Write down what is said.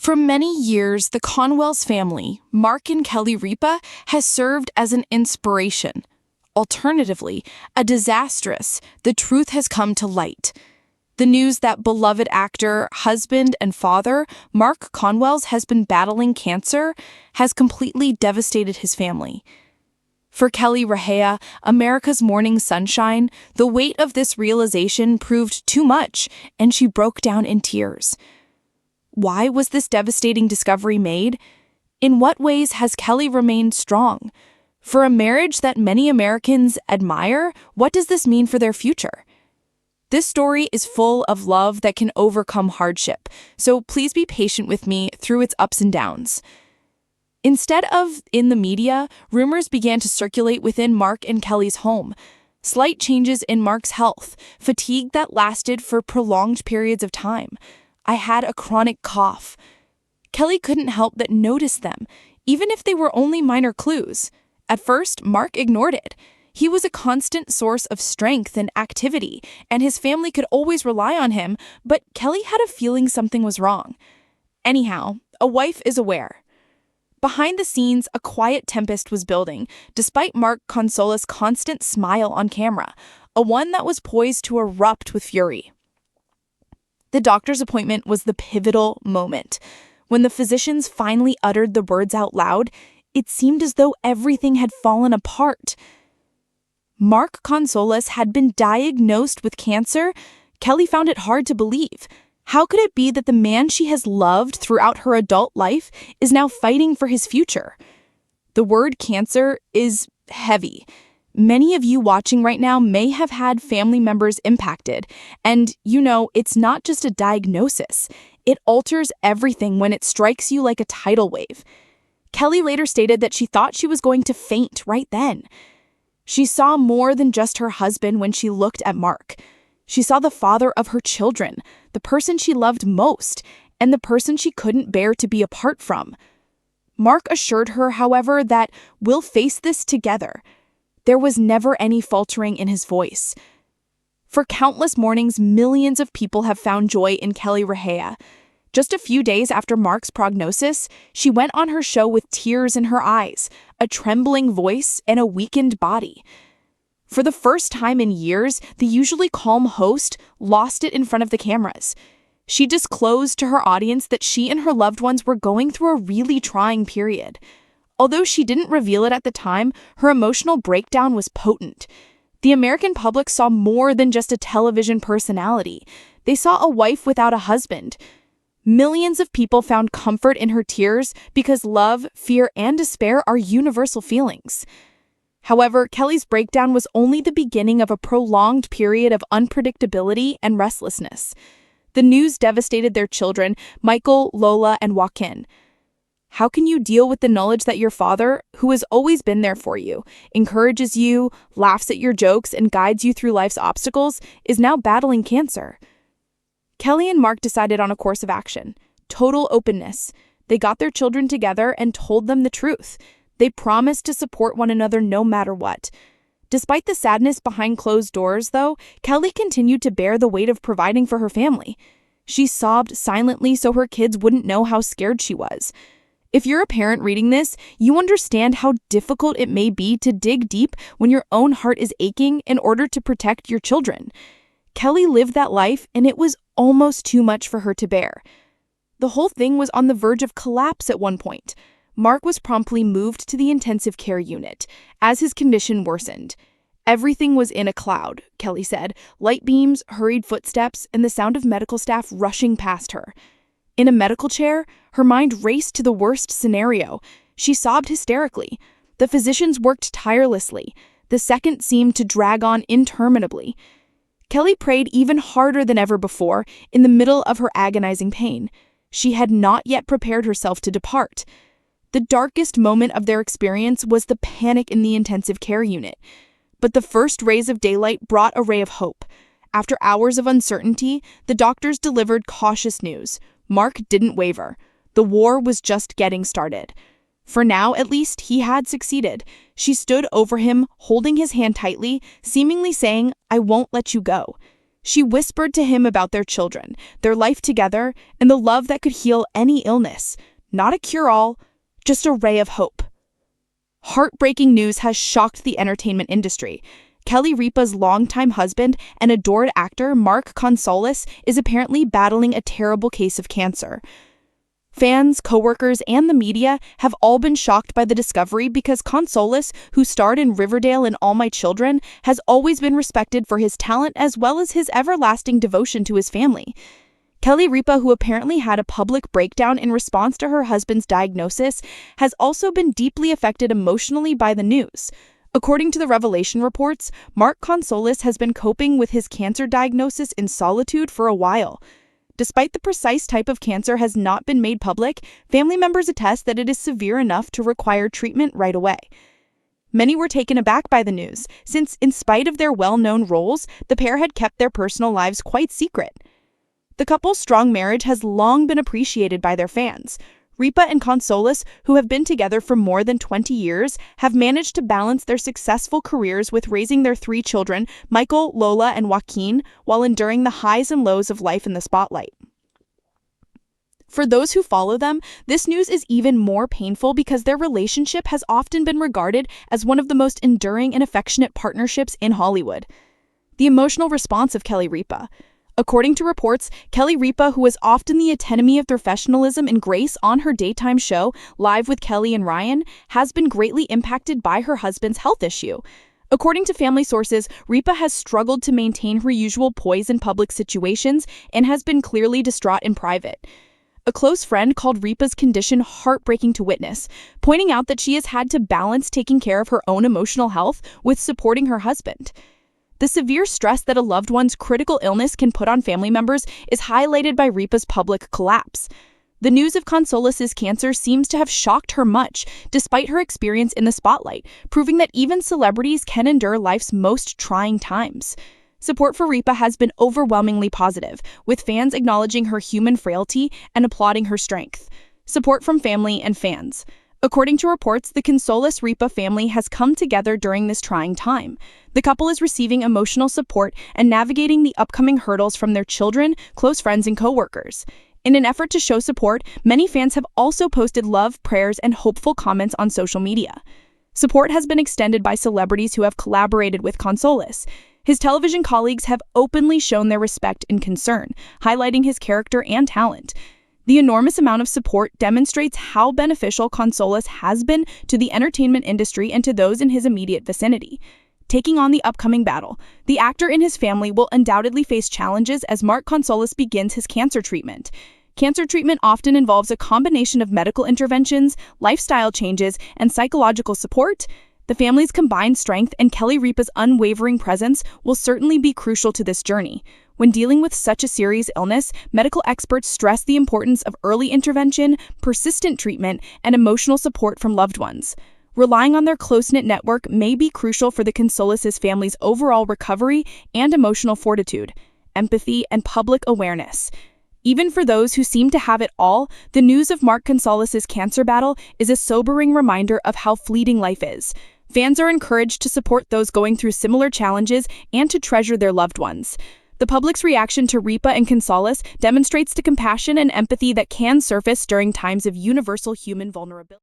For many years, the Consuelos family, Mark and Kelly Ripa, has served as an inspiration. Alternatively, a disastrous, the truth has come to light. The news that beloved actor, husband, and father, Mark Consuelos, has been battling cancer has completely devastated his family. For Kelly Ripa, America's morning sunshine, the weight of this realization proved too much, and she broke down in tears. Why was this devastating discovery made? In what ways has Kelly remained strong? For a marriage that many Americans admire, what does this mean for their future? This story is full of love that can overcome hardship, so please be patient with me through its ups and downs. Instead of in the media, rumors began to circulate within Mark and Kelly's home. Slight changes in Mark's health, fatigue that lasted for prolonged periods of time. I had a chronic cough. Kelly couldn't help but notice them, even if they were only minor clues. At first, Mark ignored it. He was a constant source of strength and activity, and his family could always rely on him, but Kelly had a feeling something was wrong. Anyhow, a wife is aware. Behind the scenes, a quiet tempest was building, despite Mark Consuelos' constant smile on camera, a one that was poised to erupt with fury. The doctor's appointment was the pivotal moment. When the physicians finally uttered the words out loud, it seemed as though everything had fallen apart. Mark Consuelos had been diagnosed with cancer. Kelly found it hard to believe. How could it be that the man she has loved throughout her adult life is now fighting for his future? The word cancer is heavy. Many of you watching right now may have had family members impacted, and it's not just a diagnosis. It alters everything when it strikes you like a tidal wave. Kelly later stated that she thought she was going to faint right then. She saw more than just her husband when she looked at Mark. She saw the father of her children, the person she loved most, and the person she couldn't bear to be apart from. Mark assured her, however, that we'll face this together. There was never any faltering in his voice. For countless mornings, millions of people have found joy in Kelly Ripa. Just a few days after Mark's prognosis, she went on her show with tears in her eyes, a trembling voice, and a weakened body. For the first time in years, the usually calm host lost it in front of the cameras. She disclosed to her audience that she and her loved ones were going through a really trying period. Although she didn't reveal it at the time, her emotional breakdown was potent. The American public saw more than just a television personality. They saw a wife without a husband. Millions of people found comfort in her tears because love, fear, and despair are universal feelings. However, Kelly's breakdown was only the beginning of a prolonged period of unpredictability and restlessness. The news devastated their children, Michael, Lola, and Joaquin. How can you deal with the knowledge that your father, who has always been there for you, encourages you, laughs at your jokes, and guides you through life's obstacles, is now battling cancer? Kelly and Mark decided on a course of action: total openness. They got their children together and told them the truth. They promised to support one another no matter what. Despite the sadness behind closed doors, though, Kelly continued to bear the weight of providing for her family. She sobbed silently so her kids wouldn't know how scared she was. If you're a parent reading this, you understand how difficult it may be to dig deep when your own heart is aching in order to protect your children. Kelly lived that life, and it was almost too much for her to bear. The whole thing was on the verge of collapse at one point. Mark was promptly moved to the intensive care unit as his condition worsened. Everything was in a cloud, Kelly said. Light beams, hurried footsteps, and the sound of medical staff rushing past her. In a medical chair, her mind raced to the worst scenario. She sobbed hysterically. The physicians worked tirelessly. The second seemed to drag on interminably. Kelly prayed even harder than ever before in the middle of her agonizing pain. She had not yet prepared herself to depart. The darkest moment of their experience was the panic in the intensive care unit. But the first rays of daylight brought a ray of hope. After hours of uncertainty, the doctors delivered cautious news. Mark didn't waver. The war was just getting started. For now, at least, he had succeeded. She stood over him, holding his hand tightly, seemingly saying, "I won't let you go." She whispered to him about their children, their life together, and the love that could heal any illness. Not a cure-all, just a ray of hope. Heartbreaking news has shocked the entertainment industry. Kelly Ripa's longtime husband and adored actor Mark Consuelos is apparently battling a terrible case of cancer. Fans, coworkers, and the media have all been shocked by the discovery because Consuelos, who starred in Riverdale and All My Children, has always been respected for his talent as well as his everlasting devotion to his family. Kelly Ripa, who apparently had a public breakdown in response to her husband's diagnosis, has also been deeply affected emotionally by the news. According to the Revelation reports, Mark Consuelos has been coping with his cancer diagnosis in solitude for a while. Despite the precise type of cancer has not been made public, family members attest that it is severe enough to require treatment right away. Many were taken aback by the news, since in spite of their well-known roles, the pair had kept their personal lives quite secret. The couple's strong marriage has long been appreciated by their fans. Ripa and Consuelos, who have been together for more than 20 years, have managed to balance their successful careers with raising their 3 children, Michael, Lola, and Joaquin, while enduring the highs and lows of life in the spotlight. For those who follow them, this news is even more painful because their relationship has often been regarded as one of the most enduring and affectionate partnerships in Hollywood. The emotional response of Kelly Ripa. According to reports, Kelly Ripa, who is often the epitome of professionalism and grace on her daytime show, Live with Kelly and Ryan, has been greatly impacted by her husband's health issue. According to family sources, Ripa has struggled to maintain her usual poise in public situations and has been clearly distraught in private. A close friend called Ripa's condition heartbreaking to witness, pointing out that she has had to balance taking care of her own emotional health with supporting her husband. The severe stress that a loved one's critical illness can put on family members is highlighted by Ripa's public collapse. The news of Consuelos' cancer seems to have shocked her much, despite her experience in the spotlight, proving that even celebrities can endure life's most trying times. Support for Ripa has been overwhelmingly positive, with fans acknowledging her human frailty and applauding her strength. Support from family and fans. According to reports, the Consuelos-Ripa family has come together during this trying time. The couple is receiving emotional support and navigating the upcoming hurdles from their children, close friends, and coworkers. In an effort to show support, many fans have also posted love, prayers, and hopeful comments on social media. Support has been extended by celebrities who have collaborated with Consuelos. His television colleagues have openly shown their respect and concern, highlighting his character and talent. The enormous amount of support demonstrates how beneficial Consuelos has been to the entertainment industry and to those in his immediate vicinity. Taking on the upcoming battle, the actor and his family will undoubtedly face challenges as Mark Consuelos begins his cancer treatment. Cancer treatment often involves a combination of medical interventions, lifestyle changes, and psychological support. The family's combined strength and Kelly Ripa's unwavering presence will certainly be crucial to this journey. When dealing with such a serious illness, medical experts stress the importance of early intervention, persistent treatment, and emotional support from loved ones. Relying on their close-knit network may be crucial for the Consuelos' family's overall recovery and emotional fortitude, empathy, and public awareness. Even for those who seem to have it all, the news of Mark Consuelos' cancer battle is a sobering reminder of how fleeting life is. Fans are encouraged to support those going through similar challenges and to treasure their loved ones. The public's reaction to Ripa and Consuelos demonstrates the compassion and empathy that can surface during times of universal human vulnerability.